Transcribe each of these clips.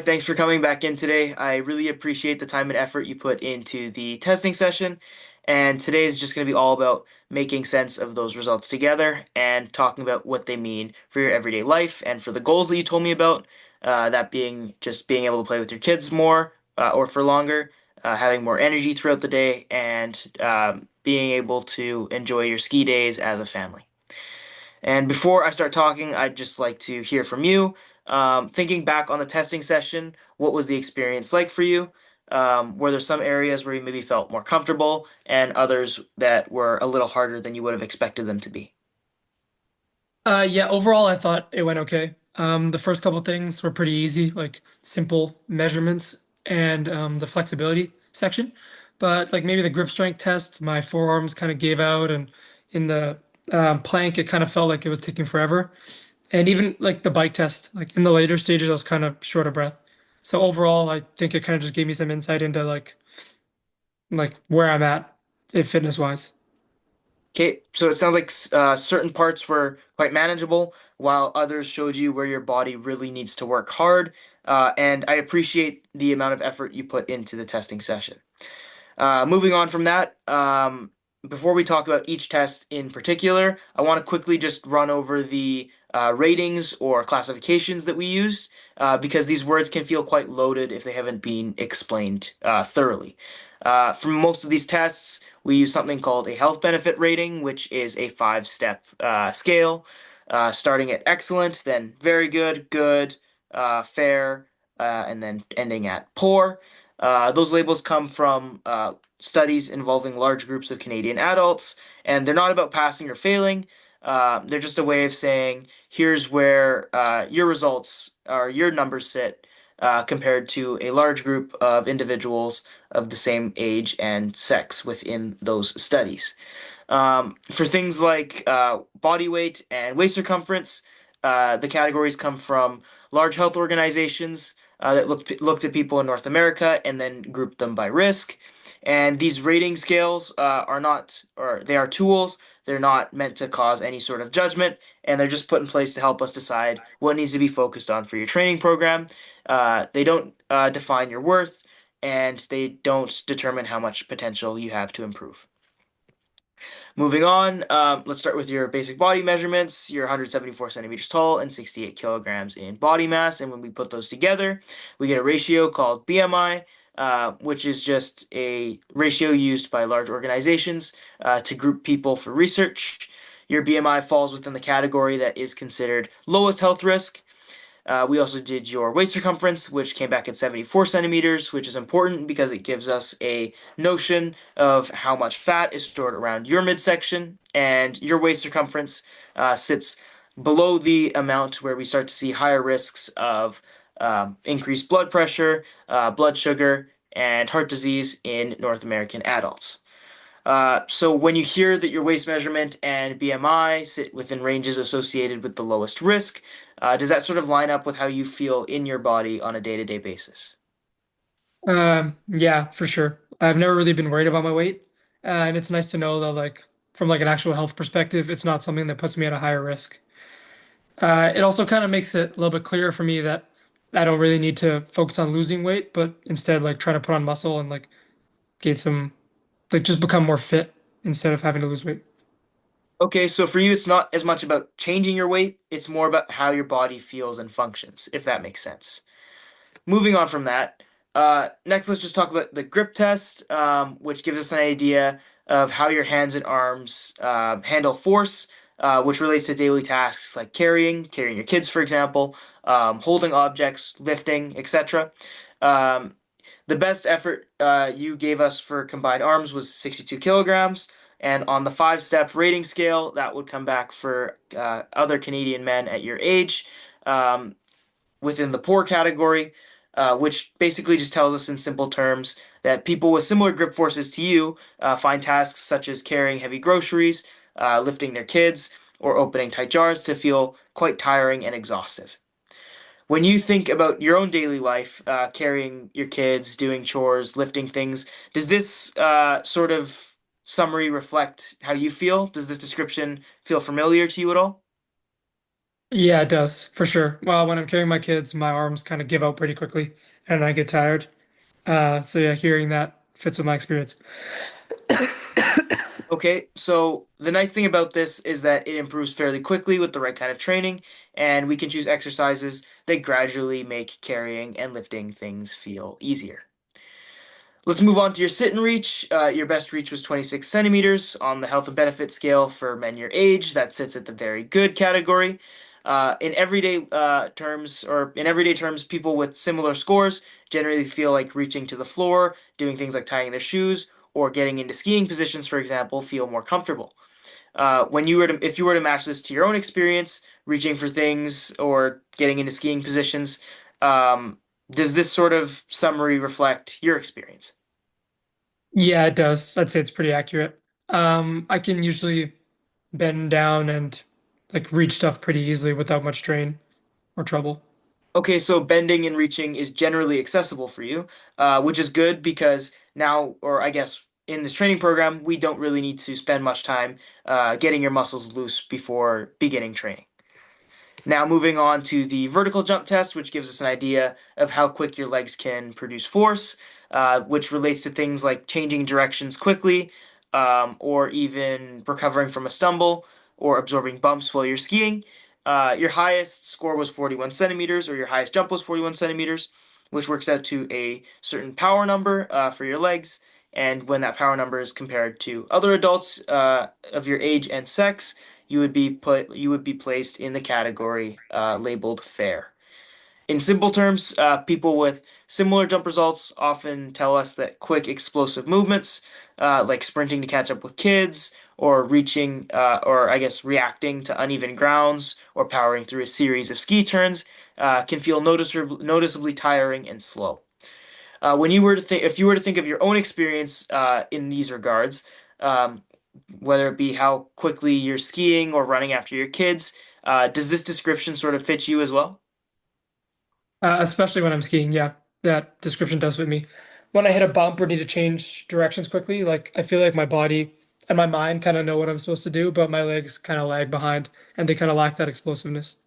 Thanks for coming back in today. I really appreciate the time and effort you put into the testing session. And today is just going to be all about making sense of those results together and talking about what they mean for your everyday life and for the goals that you told me about. That being just being able to play with your kids more or for longer, having more energy throughout the day, and being able to enjoy your ski days as a family. And before I start talking, I'd just like to hear from you. Thinking back on the testing session, what was the experience like for you? Were there some areas where you maybe felt more comfortable and others that were a little harder than you would have expected them to be? Yeah, overall, I thought it went okay. The first couple things were pretty easy, like simple measurements and the flexibility section. But like maybe the grip strength test, my forearms kind of gave out, and in the plank, it kind of felt like it was taking forever. And even like the bike test, like in the later stages, I was kind of short of breath. So overall, I think it kind of just gave me some insight into like where I'm at, fitness wise. Okay, so it sounds like certain parts were quite manageable, while others showed you where your body really needs to work hard. And I appreciate the amount of effort you put into the testing session. Moving on from that, before we talk about each test in particular, I want to quickly just run over the ratings or classifications that we used because these words can feel quite loaded if they haven't been explained thoroughly. For most of these tests, we use something called a health benefit rating, which is a five-step scale, starting at excellent, then very good, good, fair, and then ending at poor. Those labels come from studies involving large groups of Canadian adults, and they're not about passing or failing. They're just a way of saying, here's where your results or your numbers sit compared to a large group of individuals of the same age and sex within those studies. For things like body weight and waist circumference, the categories come from large health organizations that looked at people in North America and then grouped them by risk. And these rating scales are not, or they are tools. They're not meant to cause any sort of judgment, and they're just put in place to help us decide what needs to be focused on for your training program. They don't define your worth, and they don't determine how much potential you have to improve. Moving on, let's start with your basic body measurements. You're 174 centimeters tall and 68 kilograms in body mass. And when we put those together, we get a ratio called BMI, which is just a ratio used by large organizations to group people for research. Your BMI falls within the category that is considered lowest health risk. We also did your waist circumference, which came back at 74 centimeters, which is important because it gives us a notion of how much fat is stored around your midsection, and your waist circumference sits below the amount where we start to see higher risks of increased blood pressure, blood sugar, and heart disease in North American adults. So when you hear that your waist measurement and BMI sit within ranges associated with the lowest risk, does that sort of line up with how you feel in your body on a day-to-day basis? Yeah, for sure. I've never really been worried about my weight, and it's nice to know that, like, from like an actual health perspective, it's not something that puts me at a higher risk. It also kind of makes it a little bit clearer for me that I don't really need to focus on losing weight, but instead, like, try to put on muscle and like gain some, like, just become more fit instead of having to lose weight. Okay, so for you, it's not as much about changing your weight, it's more about how your body feels and functions, if that makes sense. Moving on from that, next let's just talk about the grip test, which gives us an idea of how your hands and arms handle force, which relates to daily tasks like carrying your kids, for example, holding objects, lifting, etc. Um, the best effort you gave us for combined arms was 62 kilograms. And on the five-step rating scale, that would come back for other Canadian men at your age. Um, Within the poor category, which basically just tells us in simple terms that people with similar grip forces to you find tasks such as carrying heavy groceries, lifting their kids, or opening tight jars to feel quite tiring and exhaustive. When you think about your own daily life, carrying your kids, doing chores, lifting things, does this sort of summary reflect how you feel? Does this description feel familiar to you at all? Yeah, it does for sure. Well, when I'm carrying my kids, my arms kind of give out pretty quickly and I get tired. So yeah, hearing that fits with my experience. Okay, so the nice thing about this is that it improves fairly quickly with the right kind of training, and we can choose exercises that gradually make carrying and lifting things feel easier. Let's move on to your sit and reach. Your best reach was 26 centimeters on the health and benefit scale for men your age. That sits at the very good category. In everyday terms, people with similar scores generally feel like reaching to the floor, doing things like tying their shoes, or getting into skiing positions, for example, feel more comfortable. If you were to match this to your own experience, reaching for things or getting into skiing positions, um, does this sort of summary reflect your experience? Yeah, it does. I'd say it's pretty accurate. I can usually bend down and like reach stuff pretty easily without much strain or trouble. Okay, so bending and reaching is generally accessible for you, which is good because now, or I guess in this training program, we don't really need to spend much time getting your muscles loose before beginning training. Now, moving on to the vertical jump test, which gives us an idea of how quick your legs can produce force, which relates to things like changing directions quickly, or even recovering from a stumble, or absorbing bumps while you're skiing. Your highest score was 41 centimeters, or your highest jump was 41 centimeters, which works out to a certain power number for your legs. And when that power number is compared to other adults of your age and sex, you would be placed in the category labeled fair. In simple terms, people with similar jump results often tell us that quick explosive movements, like sprinting to catch up with kids, or reaching, or I guess reacting to uneven grounds, or powering through a series of ski turns, can feel noticeably tiring and slow. If you were to think of your own experience in these regards, um, whether it be how quickly you're skiing or running after your kids, does this description sort of fit you as well? Especially when I'm skiing. Yeah, that description does fit me. When I hit a bump or need to change directions quickly, like I feel like my body and my mind kind of know what I'm supposed to do, but my legs kind of lag behind and they kind of lack that explosiveness.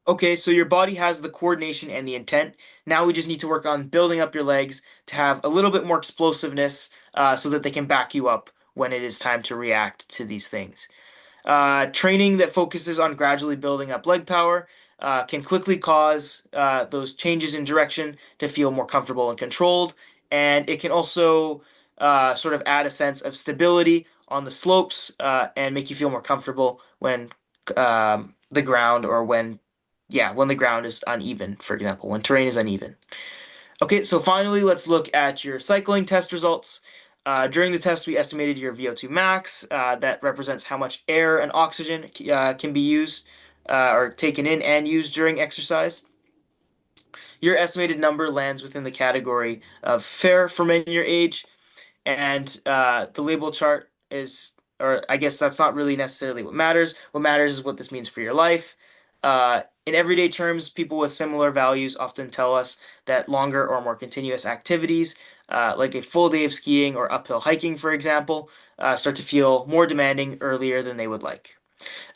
Okay, so your body has the coordination and the intent. Now we just need to work on building up your legs to have a little bit more explosiveness so that they can back you up when it is time to react to these things. Training that focuses on gradually building up leg power can quickly cause those changes in direction to feel more comfortable and controlled. And it can also sort of add a sense of stability on the slopes and make you feel more comfortable when the ground or when the ground is uneven, for example, when terrain is uneven. Okay, so finally, let's look at your cycling test results. During the test, we estimated your VO2 max. That represents how much air and oxygen can be used or taken in and used during exercise. Your estimated number lands within the category of fair for men your age, and the label chart is, or I guess that's not really necessarily what matters. What matters is what this means for your life. In everyday terms, people with similar values often tell us that longer or more continuous activities, like a full day of skiing or uphill hiking, for example, start to feel more demanding earlier than they would like.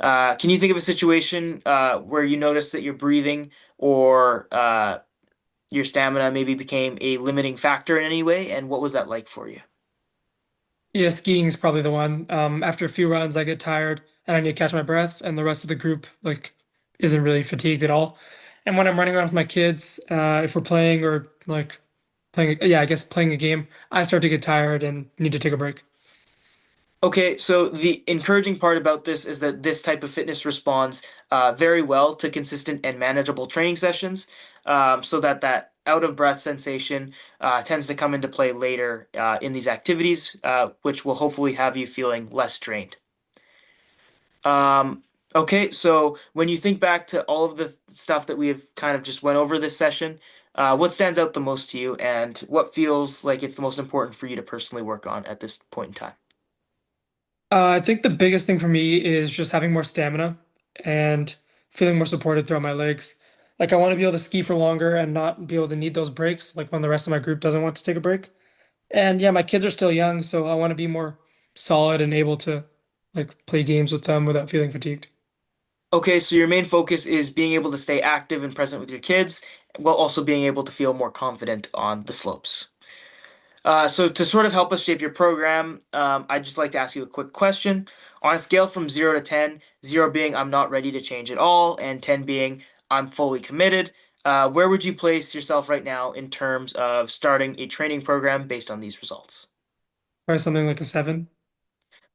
Can you think of a situation where you notice that your breathing or your stamina maybe became a limiting factor in any way, and what was that like for you? Yeah, skiing is probably the one. After a few runs, I get tired and I need to catch my breath, and the rest of the group like isn't really fatigued at all. And when I'm running around with my kids, if we're playing or like playing, yeah, I guess playing a game, I start to get tired and need to take a break. Okay, so the encouraging part about this is that this type of fitness responds very well to consistent and manageable training sessions, so that out of breath sensation tends to come into play later in these activities, which will hopefully have you feeling less drained. Um, okay, so when you think back to all of the stuff that we have kind of just went over this session, what stands out the most to you, and what feels like it's the most important for you to personally work on at this point in time? I think the biggest thing for me is just having more stamina and feeling more supported throughout my legs. Like I want to be able to ski for longer and not be able to need those breaks, like when the rest of my group doesn't want to take a break. And yeah, my kids are still young, so I want to be more solid and able to like play games with them without feeling fatigued. Okay, so your main focus is being able to stay active and present with your kids while also being able to feel more confident on the slopes. So to sort of help us shape your program, I'd just like to ask you a quick question. On a scale from 0 to 10, 0 being I'm not ready to change at all, and 10 being I'm fully committed, where would you place yourself right now in terms of starting a training program based on these results? Or something like a 7.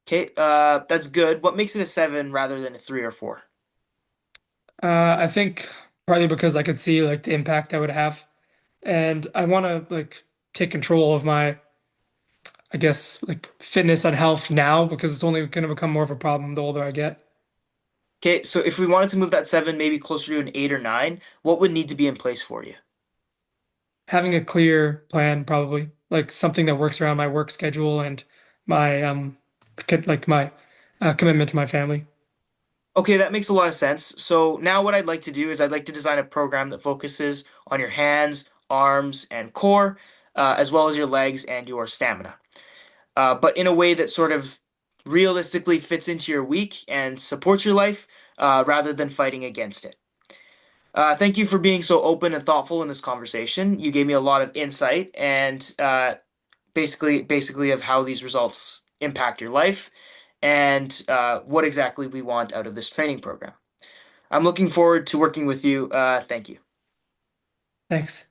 Okay, that's good. What makes it a 7 rather than a 3 or 4? I think partly because I could see like the impact I would have, and I want to like take control of my, I guess, like fitness and health now because it's only going to become more of a problem the older I get. Okay, so if we wanted to move that 7 maybe closer to an 8 or 9, what would need to be in place for you? Having a clear plan, probably like something that works around my work schedule and my like my commitment to my family. Okay, that makes a lot of sense. So now what I'd like to do is I'd like to design a program that focuses on your hands, arms, and core, as well as your legs and your stamina. But in a way that sort of realistically fits into your week and supports your life, rather than fighting against it. Thank you for being so open and thoughtful in this conversation. You gave me a lot of insight and basically of how these results impact your life and what exactly we want out of this training program. I'm looking forward to working with you. Thank you. Thanks.